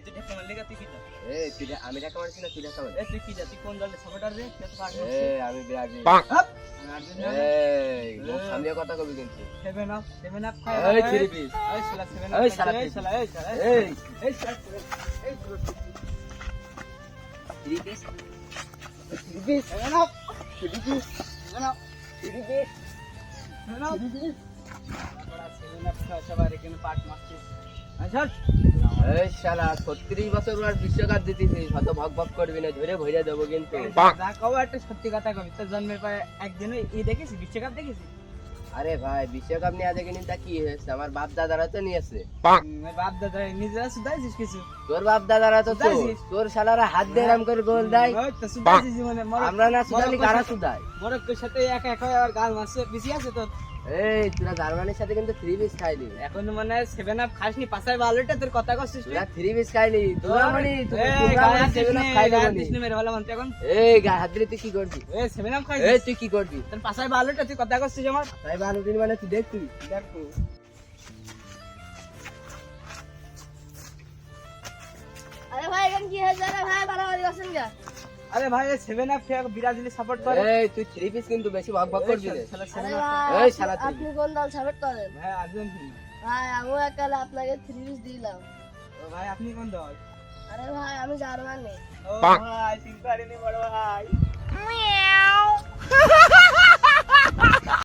তুই ঢাকা মারলি তুই কি তুই আমি ঢাকা মারছি না, তুই ঢাকা মারছিস। তুই কি তুই কোন দলের সাপোর্টার রে? তুই তো পাক আমি ব্রাজিল। আর্জেন্টিনা। মুখ সামনে কথা কবি কিন্তু। 7 আপ খায়। এই থ্রি পিস। এই শালা 7 এই আপ শালা এই শালা এই শালা এই এই শালা এই থ্রি পিস। 7 আপ 7 আপ বড় 7 আপ খায় সবাই এখানে পাক মারছিস। আচ্ছা এই শালা 36 বছর আর বিশ্বকাপ জিতেছিস, হয়তো ভক ভক করবি না, ধরে ভইরা দেবো কিন্তু। যা কও একটা সত্যি কথা কবি, তোর জন্মের পরে একদিনও দেখেছি বিশ্বকাপ দেখেছি? আরে ভাই বিশ্বকাপ নিয়ে দেখেনি তা কি হয়েছে, আমার বাপ দাদারা তো নিয়েছে। বাপ দাদা নিজেরা শুধাইছিস কিছু? তোর বাপ দাদারা তো শুধাইছিস? তোর শালারা হাত দিয়ে এরম করে গোল দেয়। ওই তো শুধাইছিস জীবনে। আমরা না শুধালি কারা শুধায়? মরক্কোর সাথে একা একা আর গাল মারছে, পিছিয়ে আছে তোর। এই তোরা জার্মানির সাথে কিন্তু থ্রি পিস খাইলি। এখন মানে 7 আপ খাসনি, পাছায় ভালোটা তোর কথা করছিস তুই। তোরা থ্রি পিস খাইলি, তোরা মানে এই তোরা গায়ে মানে 7 আপ খাইলি বলি। কৃষ্ণ মেরে ভালো মানতে এখন। এই গা হাত দিলে তুই কি করবি? এই 7 আপ খাই। এই তুই কি করবি? তোর পাছায় ভালোটা তুই কথা করছিস আমার। তাই ভালো দিন মানে তুই দেখ, তুই দেখ আরে ভাই এখন কি হয়েছে রে ভাই, বাড়াবাড়ি করছেন কে? আরে ভাই 7 আপ খেয়ে ব্রাজিল সাপোর্ট করে। এই তুই থ্রি পিস কিন্তু বেশি ভক ভক করবি না। শালা আরে 7 আপ। ভাই এই শালা তুই। আপনি কোন দল সাপোর্ট করেন? ভাই আর্জেন্টিনা। ভাই আমিও একালে আপনাকে 3 পিস দিলাম। ও ভাই আপনি কোন দল? আরে ভাই আমি জার্মানি। ও ভাই চিন্তা করিনি বড় ভাই। মিয়াও